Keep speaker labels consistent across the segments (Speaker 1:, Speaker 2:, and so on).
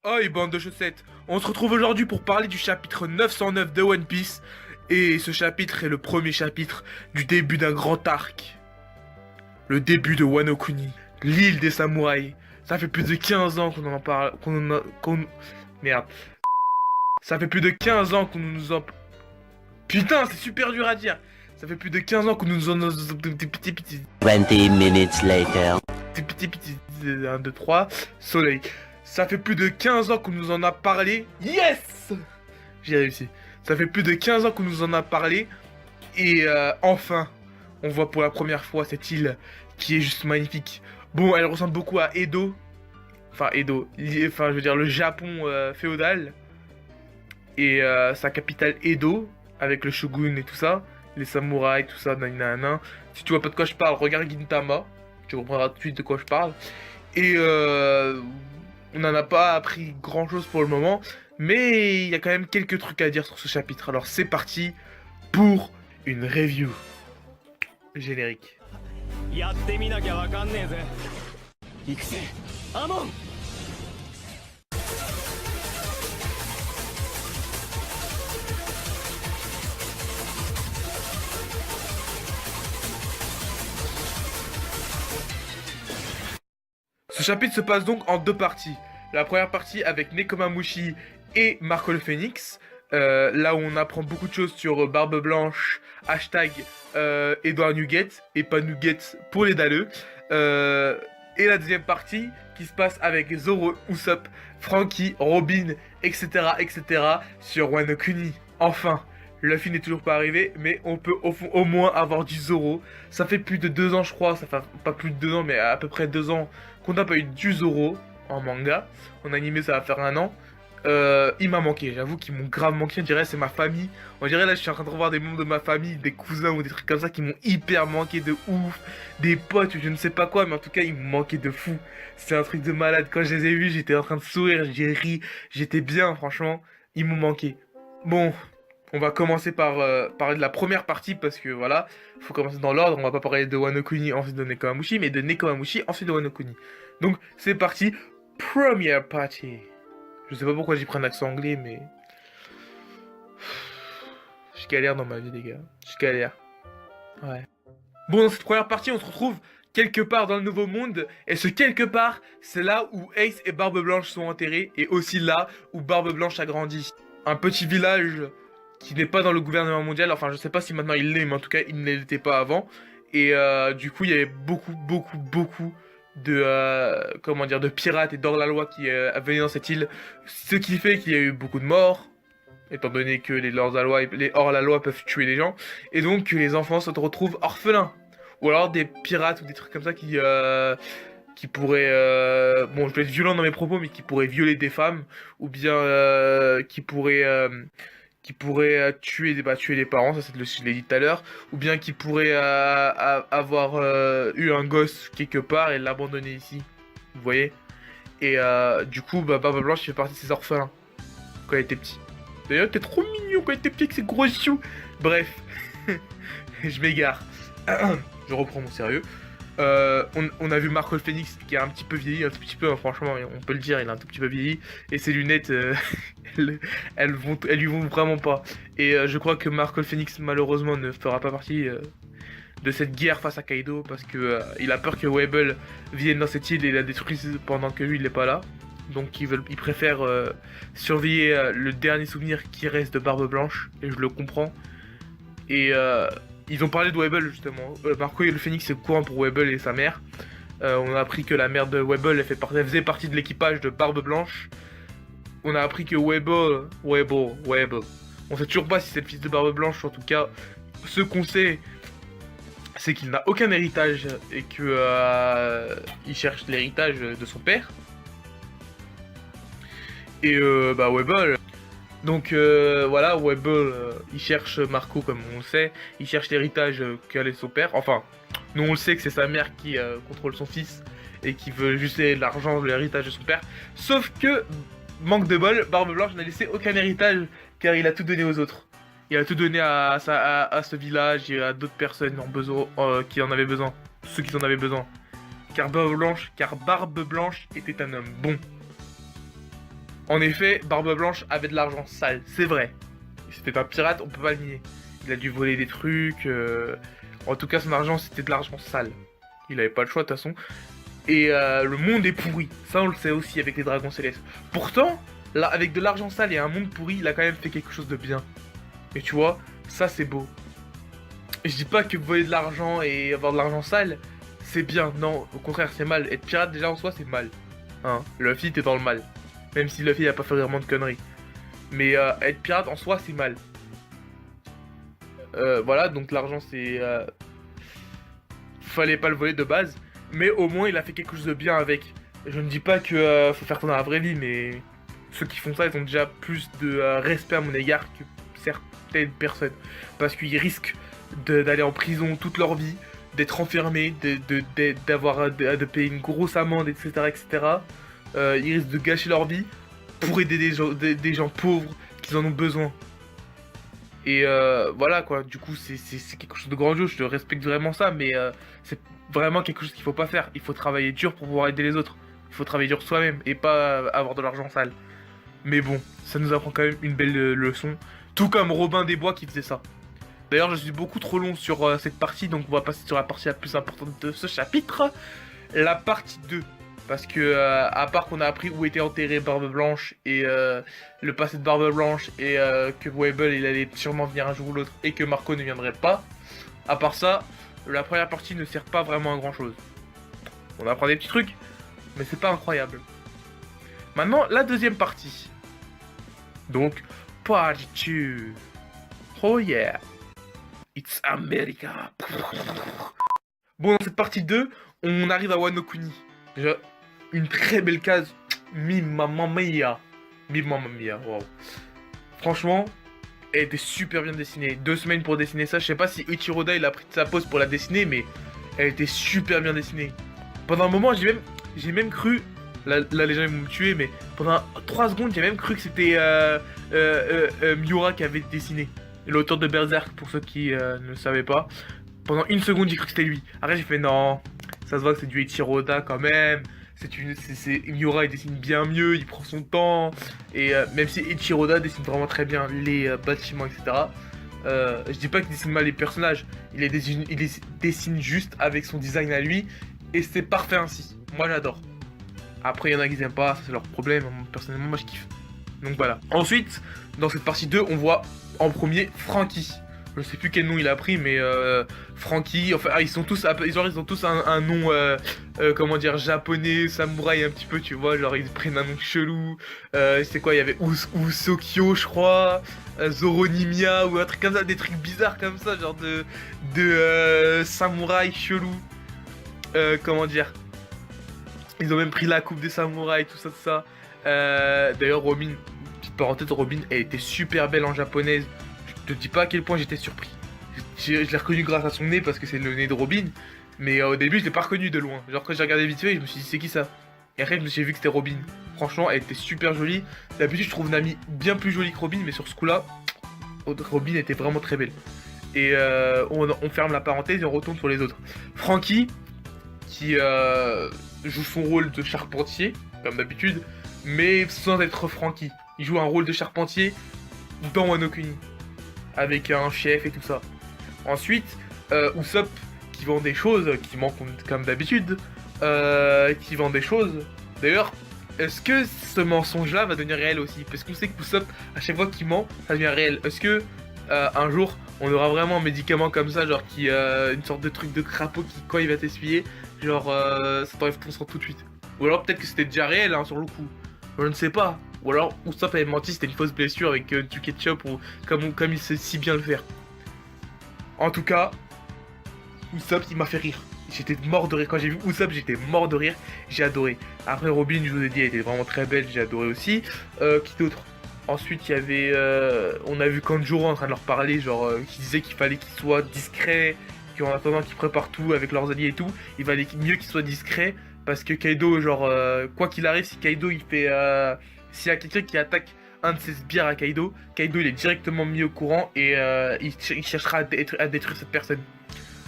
Speaker 1: Oh, et bande de chaussettes. On se retrouve aujourd'hui pour parler du chapitre 909 de One Piece. Et ce chapitre est le premier chapitre du début d'un grand arc. Le début de Wano Kuni, l'île des samouraïs. Ça fait plus de 15 ans qu'on en parle. Merde. Ça fait plus de 15 ans qu'on nous en... Putain, c'est super dur à dire. Ça fait plus de 15 ans qu'on nous en...
Speaker 2: 20 minutes later.
Speaker 1: 1, 2, 3, soleil. Ça fait plus de 15 ans qu'on nous en a parlé. Yes! J'ai réussi. Ça fait plus de 15 ans qu'on nous en a parlé. Et enfin, on voit pour la première fois cette île qui est juste magnifique. Bon, elle ressemble beaucoup à Edo. Enfin, Edo. Enfin, je veux dire le Japon féodal. Et sa capitale Edo, avec le shogun et tout ça. Les samouraïs, tout ça, nanana. Si tu vois pas de quoi je parle, regarde Gintama. Tu comprendras tout de suite de quoi je parle. Et on n'en a pas appris grand chose pour le moment. Mais il y a quand même quelques trucs à dire sur ce chapitre. Alors c'est parti pour une review. Générique. Ce chapitre se passe donc en deux parties. La première partie avec Nekomamushi et Marco le Phénix. Là où on apprend beaucoup de choses sur Barbe Blanche, hashtag Edouard Nugget, et pas Nugget pour les dalleux. Et la deuxième partie qui se passe avec Zoro, Usopp, Franky, Robin, etc. sur Wano Kuni. Enfin, Luffy n'est toujours pas arrivé, mais on peut au moins avoir du Zoro. Ça fait plus de 2 ans, je crois, ça fait pas plus de 2 ans, mais à peu près 2 ans qu'on n'a pas eu du Zoro en manga. En animé, ça va faire 1 an. Il m'a manqué, j'avoue qu'ils m'ont grave manqué. On dirait c'est ma famille. On dirait là, je suis en train de revoir des membres de ma famille, des cousins ou des trucs comme ça qui m'ont hyper manqué de ouf. Des potes ou je ne sais pas quoi, mais en tout cas, ils m'ont manqué de fou. C'est un truc de malade. Quand je les ai vus, j'étais en train de sourire, j'ai ri, j'étais bien, franchement. Ils m'ont manqué. Bon. On va commencer par parler de la première partie parce que voilà, faut commencer dans l'ordre. On va pas parler de Wano Kuni ensuite de Nekomamushi, mais de Nekomamushi ensuite de Wano Kuni. Donc c'est parti, première partie. Je sais pas pourquoi j'y prends un accent anglais, mais je galère dans ma vie les gars, je galère. Ouais. Bon, dans cette première partie, on se retrouve quelque part dans le Nouveau Monde, et ce quelque part, c'est là où Ace et Barbe Blanche sont enterrés, et aussi là où Barbe Blanche a grandi. Un petit village qui n'est pas dans le gouvernement mondial, enfin je sais pas si maintenant il l'est, mais en tout cas il ne l'était pas avant. Et du coup il y avait beaucoup de, comment dire, de pirates et d'hors-la-loi qui venaient dans cette île. Ce qui fait qu'il y a eu beaucoup de morts, étant donné que les hors-la-loi peuvent tuer les gens. Et donc que les enfants se retrouvent orphelins. Ou alors des pirates ou des trucs comme ça qui pourraient, bon je vais être violent dans mes propos, mais qui pourraient violer des femmes. Ou bien qui pourrait tuer les parents, ça c'est je l'ai dit tout à l'heure, ou bien qui pourrait avoir eu un gosse quelque part et l'abandonner ici, vous voyez. Et du coup, Barbe Blanche fait partie de ces orphelins quand elle était petit. D'ailleurs, t'es trop mignon quand elle était petit avec ses gros yeux. Bref, je m'égare. Je reprends mon sérieux. On a vu Marco le Phénix qui a un petit peu vieilli, un tout petit peu, hein, franchement, on peut le dire, il a un tout petit peu vieilli. Et ses lunettes, elles lui vont vraiment pas. Et je crois que Marco le Phénix, malheureusement, ne fera pas partie de cette guerre face à Kaido. Parce que il a peur que Webble vienne dans cette île et la détruise pendant que lui, il n'est pas là. Donc il préfère surveiller le dernier souvenir qui reste de Barbe Blanche. Et je le comprends. Et ils ont parlé de Webble justement. Marco et le Phénix c'est courant pour Webble et sa mère. On a appris que la mère de Webble elle faisait partie de l'équipage de Barbe Blanche. On a appris que Webble. On sait toujours pas si c'est le fils de Barbe Blanche. En tout cas, ce qu'on sait, c'est qu'il n'a aucun héritage et que il cherche l'héritage de son père. Et Webble. Donc voilà, Webble, il cherche Marco comme on le sait, il cherche l'héritage qu'a laissé son père. Enfin, nous on le sait que c'est sa mère qui contrôle son fils et qui veut juste l'argent, l'héritage de son père. Sauf que, manque de bol, Barbe Blanche n'a laissé aucun héritage car il a tout donné aux autres. Il a tout donné à ce village et à d'autres personnes qui en avaient besoin, ceux qui en avaient besoin. Car Barbe Blanche était un homme bon. En effet, Barbe Blanche avait de l'argent sale, c'est vrai. C'était un pirate, on peut pas le nier. Il a dû voler des trucs. En tout cas, son argent, c'était de l'argent sale. Il avait pas le choix de toute façon. Et le monde est pourri. Ça, on le sait aussi avec les dragons célestes. Pourtant, là, avec de l'argent sale et un monde pourri, il a quand même fait quelque chose de bien. Et tu vois, ça, c'est beau. Et je dis pas que voler de l'argent et avoir de l'argent sale, c'est bien. Non, au contraire, c'est mal. Être pirate, déjà en soi, c'est mal. Hein, Luffy, t'es dans le mal. Même si Luffy a pas fait vraiment de conneries. Mais être pirate en soi, c'est mal. Voilà, donc l'argent, c'est... fallait pas le voler de base. Mais au moins, il a fait quelque chose de bien avec. Je ne dis pas que faut faire ça dans la vraie vie, mais... Ceux qui font ça, ils ont déjà plus de respect à mon égard que certaines personnes. Parce qu'ils risquent d'aller en prison toute leur vie, d'être enfermés, de payer une grosse amende, etc. etc. Ils risquent de gâcher leur vie pour aider des gens pauvres qui en ont besoin. Et voilà quoi, du coup c'est quelque chose de grandiose, je respecte vraiment ça, mais c'est vraiment quelque chose qu'il faut pas faire. Il faut travailler dur pour pouvoir aider les autres. Il faut travailler dur soi-même et pas avoir de l'argent sale. Mais bon, ça nous apprend quand même une belle leçon. Tout comme Robin des Bois qui faisait ça. D'ailleurs, je suis beaucoup trop long sur cette partie, donc on va passer sur la partie la plus importante de ce chapitre. La partie 2. Parce que, à part qu'on a appris où était enterré Barbe Blanche et le passé de Barbe Blanche et que Webble il allait sûrement venir un jour ou l'autre et que Marco ne viendrait pas, à part ça, la première partie ne sert pas vraiment à grand chose. On apprend des petits trucs, mais c'est pas incroyable. Maintenant, la deuxième partie. Donc, partie 2. Oh yeah. It's America. Bon, dans cette partie 2, on arrive à Wano Kuni. Déjà, une très belle case. Mi mamma mia. Mi mamma mia, wow. Franchement, elle était super bien dessinée. 2 semaines pour dessiner ça. Je sais pas si Ichiroda il a pris de sa pause pour la dessiner, mais elle était super bien dessinée. Pendant un moment, j'ai même cru... Là, les gens ils vont me tuer, mais pendant 3 secondes, j'ai même cru que c'était Miura qui avait dessiné. L'auteur de Berserk, pour ceux qui ne le savaient pas. Pendant 1 seconde, j'ai cru que c'était lui. Après, j'ai fait non, ça se voit que c'est du Ichiroda quand même. Miura, il dessine bien mieux, il prend son temps. Et même si Ichiroda dessine vraiment très bien les bâtiments, etc. Je dis pas qu'il dessine mal les personnages. Il dessine juste avec son design à lui. Et c'est parfait ainsi. Moi, j'adore. Après, il y en a qui n'aiment pas, ça c'est leur problème. Personnellement, moi je kiffe. Donc voilà. Ensuite, dans cette partie 2, on voit en premier Franky. Je sais plus quel nom il a pris, mais Franky. Enfin, ils sont tous, ils ont tous un nom, comment dire, japonais, samouraï un petit peu, tu vois. Genre, ils prennent un nom chelou. C'est quoi? Il y avait Usokyo, je crois. Zoronimia, ou un truc comme ça, des trucs bizarres comme ça, genre de samouraï chelou. Comment dire? Ils ont même pris la coupe des samouraïs, tout ça. D'ailleurs, Robin, petite parenthèse, Robin, elle était super belle en japonaise. Je te dis pas à quel point j'étais surpris. Je l'ai reconnue grâce à son nez parce que c'est le nez de Robin. Mais au début, je l'ai pas reconnue de loin. Genre, quand j'ai regardé vite fait, je me suis dit, c'est qui ça? Et après, j'ai vu que c'était Robin. Franchement, elle était super jolie. D'habitude, je trouve Nami bien plus jolie que Robin, mais sur ce coup-là, Robin était vraiment très belle. Et on ferme la parenthèse et on retourne sur les autres. Franky, qui joue son rôle de charpentier, comme d'habitude, mais sans être Franky. Il joue un rôle de charpentier dans Wano Kuni, avec un chef et tout ça. Ensuite, Usopp, qui vend des choses, qui manque comme d'habitude, qui vend des choses. D'ailleurs, est-ce que ce mensonge-là va devenir réel aussi? Parce qu'on sait que Usopp, à chaque fois qu'il ment, ça devient réel. Est-ce que un jour, on aura vraiment un médicament comme ça, genre qui une sorte de truc de crapaud qui, quand il va t'essuyer, genre ça t'enlève ton sang tout de suite? Ou alors peut-être que c'était déjà réel hein, sur le coup. Je ne sais pas. Ou alors Usopp avait menti, c'était une fausse blessure avec du ketchup ou comme il sait si bien le faire. En tout cas, Usopp il m'a fait rire. J'étais mort de rire. Quand j'ai vu Usopp, j'étais mort de rire. J'ai adoré. Après Robin, je vous ai dit, elle était vraiment très belle. J'ai adoré aussi. Qui d'autre? Ensuite, il y avait... on a vu Kanjuro en train de leur parler, genre, qui disait qu'il fallait qu'ils soient discrets, qu'en attendant qu'ils préparent tout avec leurs alliés et tout, il valait mieux qu'ils soient discrets, parce que Kaido, genre, quoi qu'il arrive, si Kaido, il fait... s'il y a quelqu'un qui attaque un de ses sbires à Kaido, Kaido, il est directement mis au courant, et il cherchera à détruire cette personne.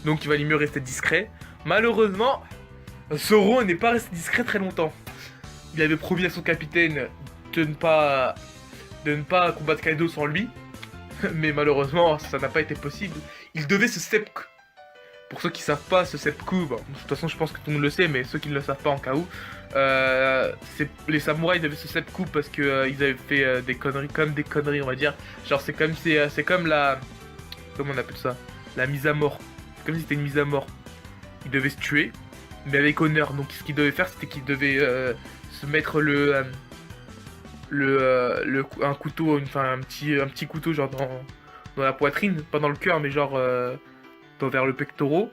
Speaker 1: Donc, il valait mieux rester discret. Malheureusement, Zoro n'est pas resté discret très longtemps. Il avait promis à son capitaine de ne pas combattre Kaido sans lui. Mais malheureusement, ça n'a pas été possible. Il devait se seppuku. Pour ceux qui savent pas, ce seppuku, bon, de toute façon, je pense que tout le monde le sait, mais ceux qui ne le savent pas en cas où, les samouraïs devaient se seppuku parce que ils avaient fait des conneries, on va dire. Genre, c'est comme la, comment on appelle ça, la mise à mort. C'est comme si c'était une mise à mort. Ils devaient se tuer, mais avec honneur. Donc, ce qu'ils devaient faire, c'était qu'ils devaient se mettre un couteau, enfin un petit couteau genre dans la poitrine, pas dans le cœur, mais genre vers le pectoral.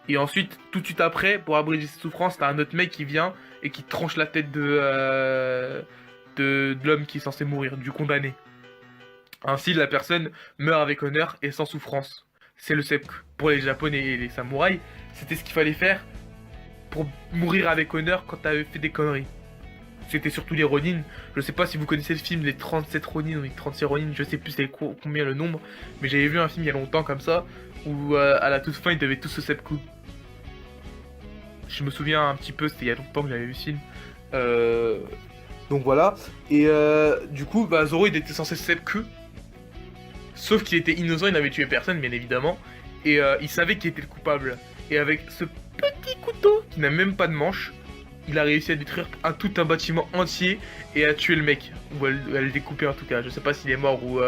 Speaker 1: Et ensuite, tout de suite après, pour abréger ses souffrances, t'as un autre mec qui vient et qui tranche la tête de l'homme qui est censé mourir, du condamné. Ainsi, la personne meurt avec honneur et sans souffrance. C'est le seppuku. Pour les japonais et les samouraïs, c'était ce qu'il fallait faire pour mourir avec honneur quand t'avais fait des conneries. C'était surtout les Ronin. Je sais pas si vous connaissez le film Les 37 Ronin ou les 36 Ronin, je sais plus c'est combien le nombre, mais j'avais vu un film il y a longtemps comme ça, où à la toute fin ils devaient tous se seppuku. Je me souviens un petit peu, c'était il y a longtemps que j'avais vu ce film. Donc voilà. Et du coup, bah, Zoro il était censé se seppuku. Sauf qu'il était innocent, il n'avait tué personne, bien évidemment. Et il savait qui était le coupable. Et avec ce petit couteau, qui n'a même pas de manche, il a réussi à détruire tout un bâtiment entier et à tuer le mec. Ou à le découper en tout cas. Je sais pas s'il est mort ou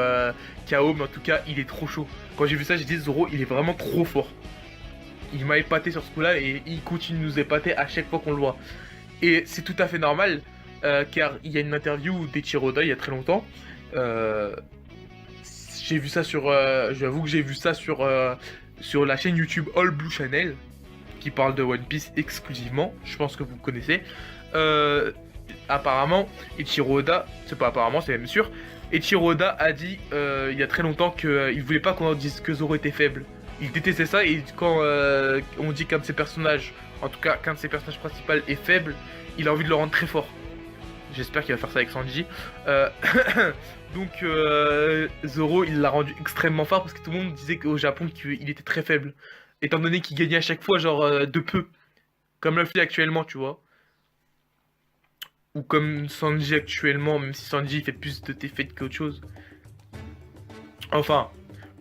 Speaker 1: KO, mais en tout cas, il est trop chaud. Quand j'ai vu ça, j'ai dit Zoro, il est vraiment trop fort. Il m'a épaté sur ce coup-là et il continue de nous épater à chaque fois qu'on le voit. Et c'est tout à fait normal, car il y a une interview d'Eiichiro Oda il y a très longtemps. J'ai vu ça sur... J'avoue que j'ai vu ça sur la chaîne YouTube All Blue Channel, qui parle de One Piece exclusivement, je pense que vous connaissez. Apparemment, Eiichiro Oda, c'est pas apparemment, c'est même sûr, Eiichiro Oda a dit il y a très longtemps qu'il voulait pas qu'on dise que Zoro était faible. Il détestait ça, et quand on dit qu'un de ses personnages, en tout cas qu'un de ses personnages principaux est faible, il a envie de le rendre très fort. J'espère qu'il va faire ça avec Sanji. Donc Zoro, il l'a rendu extrêmement fort parce que tout le monde disait qu'au Japon qu'il était très faible. Étant donné qu'il gagnait à chaque fois genre de peu. Comme Luffy actuellement, tu vois. Ou comme Sanji actuellement, même si Sanji fait plus de défaites qu'autre chose. Enfin,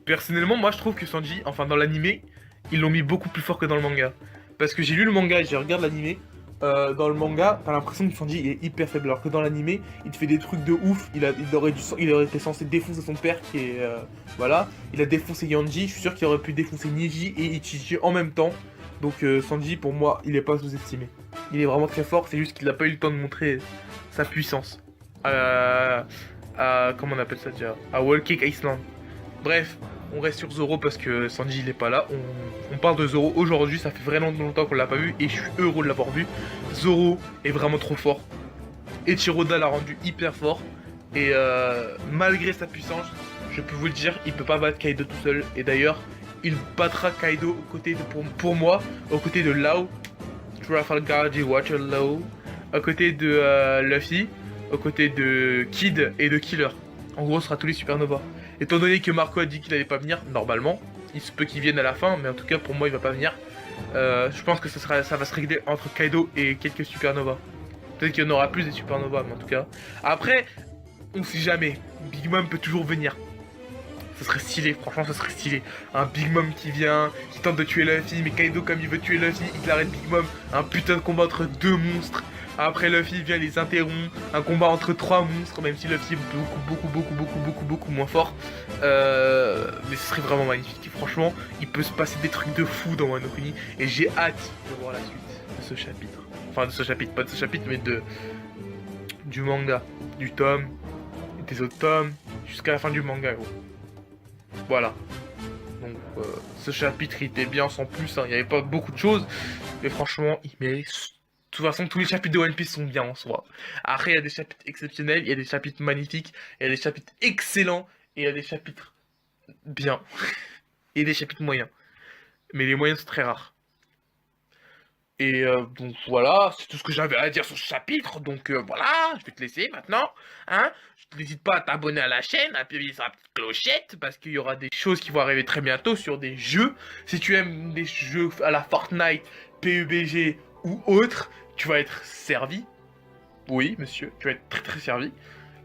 Speaker 1: personnellement, moi je trouve que Sanji, enfin dans l'animé, ils l'ont mis beaucoup plus fort que dans le manga. Parce que j'ai lu le manga et j'ai regardé l'animé. Dans le manga, t'as l'impression que Sanji il est hyper faible, alors que dans l'animé, il te fait des trucs de ouf. Il aurait été censé défoncer son père, qui est voilà. Il a défoncé Yanji. Je suis sûr qu'il aurait pu défoncer Neji et Ichiji en même temps. Donc Sanji, pour moi, il est pas sous-estimé. Il est vraiment très fort. C'est juste qu'il a pas eu le temps de montrer sa puissance. Comment on appelle ça déjà, à Whole Cake Island. Bref, on reste sur Zoro parce que Sanji il est pas là. On parle de Zoro aujourd'hui, ça fait vraiment longtemps qu'on l'a pas vu et je suis heureux de l'avoir vu. Zoro est vraiment trop fort. Eiichiro Oda l'a rendu hyper fort. Et malgré sa puissance, je peux vous le dire, il peut pas battre Kaido tout seul. Et d'ailleurs, il battra Kaido aux côtés de, pour moi, aux côtés de Lau, Trafalgar G. Waterloo, aux côtés de Luffy, aux côtés de Kid et de Killer. En gros, ce sera tous les Supernova. Étant donné que Marco a dit qu'il allait pas venir, normalement, il se peut qu'il vienne à la fin, mais en tout cas pour moi il va pas venir. Je pense que ça va se régler entre Kaido et quelques Supernova. Peut-être qu'il y en aura plus des Supernova, mais en tout cas. Après, on sait jamais. Big Mom peut toujours venir. Ça serait stylé, franchement ça serait stylé. Un Big Mom qui vient, qui tente de tuer Luffy, mais Kaido comme il veut tuer Luffy, il arrête Big Mom. Un putain de combat entre deux monstres. Après Luffy vient les interrompt, un combat entre trois monstres, même si Luffy est beaucoup moins fort. Mais ce serait vraiment magnifique. Et franchement, il peut se passer des trucs de fou dans Wano Kuni. Et j'ai hâte de voir la suite de ce chapitre. Enfin de ce chapitre, pas de ce chapitre, mais du manga, du tome, des autres tomes, jusqu'à la fin du manga, gros. Voilà. Donc ce chapitre il était bien sans plus, hein. Il n'y avait pas beaucoup de choses, mais franchement il mérite. De toute façon, tous les chapitres de One Piece sont bien en soi. Après, il y a des chapitres exceptionnels, il y a des chapitres magnifiques, il y a des chapitres excellents, et il y a des chapitres bien. Et des chapitres moyens. Mais les moyens sont très rares. Et donc voilà, c'est tout ce que j'avais à dire sur ce chapitre. Donc voilà, je vais te laisser maintenant. Hein, n'hésite pas à t'abonner à la chaîne, à appuyer sur la petite clochette, parce qu'il y aura des choses qui vont arriver très bientôt sur des jeux. Si tu aimes des jeux à la Fortnite, PUBG ou autres, tu vas être servi. Oui, monsieur, tu vas être très très servi.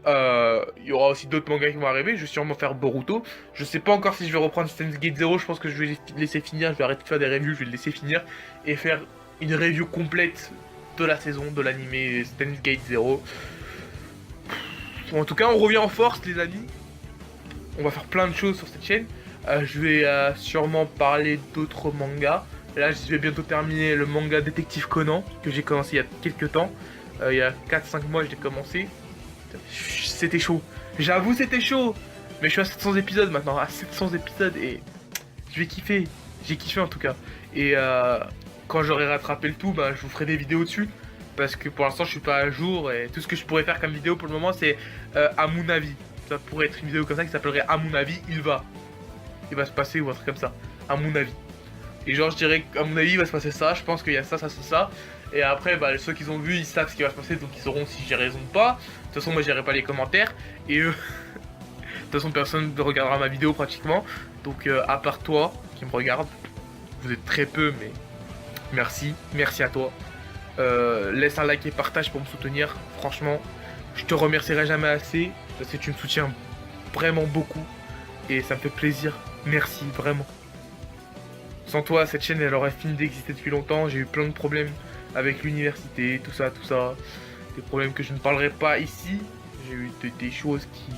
Speaker 1: Il y aura aussi d'autres mangas qui vont arriver. Je vais sûrement faire Boruto. Je sais pas encore si je vais reprendre Steins Gate Zero. Je pense que je vais laisser finir. Je vais arrêter de faire des reviews. Je vais le laisser finir et faire une review complète de la saison de l'anime Steins Gate Zero. Bon, en tout cas, on revient en force, les amis. On va faire plein de choses sur cette chaîne. Je vais sûrement parler d'autres mangas. Là, je vais bientôt terminer le manga Détective Conan que j'ai commencé il y a quelques temps. Il y a 4-5 mois, je l'ai commencé. C'était chaud. J'avoue, c'était chaud. Mais je suis à 700 épisodes maintenant. À 700 épisodes et je vais kiffer. J'ai kiffé en tout cas. Et quand j'aurai rattrapé le tout, bah, je vous ferai des vidéos dessus. Parce que pour l'instant, je suis pas à jour. Et tout ce que je pourrais faire comme vidéo pour le moment, c'est à mon avis. Ça pourrait être une vidéo comme ça qui s'appellerait à mon avis, il va se passer ou un truc comme ça. À mon avis. Et genre, je dirais qu'à mon avis, il va se passer ça. Je pense qu'il y a ça, ça, ça, ça. Et après, bah, ceux qui ont vu, ils savent ce qui va se passer. Donc, ils sauront si j'ai raison ou pas. De toute façon, moi, j'irai pas les commentaires. Et de toute façon, personne ne regardera ma vidéo pratiquement. Donc, à part toi qui me regarde, vous êtes très peu, mais merci. Merci à toi. Laisse un like et partage pour me soutenir. Franchement, je te remercierai jamais assez. Parce que tu me soutiens vraiment beaucoup. Et ça me fait plaisir. Merci, vraiment. Sans toi, cette chaîne, elle aurait fini d'exister depuis longtemps. J'ai eu plein de problèmes avec l'université, tout ça, tout ça. Des problèmes que je ne parlerai pas ici. J'ai eu des choses qui...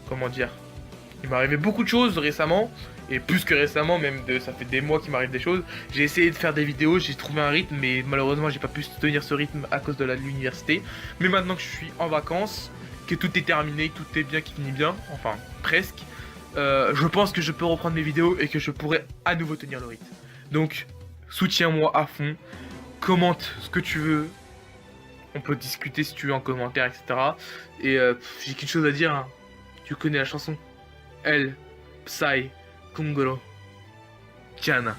Speaker 1: Comment dire? Il m'est arrivé beaucoup de choses récemment. Et plus que récemment, même ça fait des mois qu'il m'arrive des choses. J'ai essayé de faire des vidéos, j'ai trouvé un rythme. Mais malheureusement, j'ai pas pu tenir ce rythme à cause de l'université. Mais maintenant que je suis en vacances, que tout est terminé, tout est bien qui finit bien. Enfin, presque. Je pense que je peux reprendre mes vidéos et que je pourrai à nouveau tenir le rythme. Donc, soutiens-moi à fond, commente ce que tu veux, on peut discuter si tu veux en commentaire, etc. Et j'ai quelque chose à dire, hein. Tu connais la chanson El Psy Kungoro Tiana.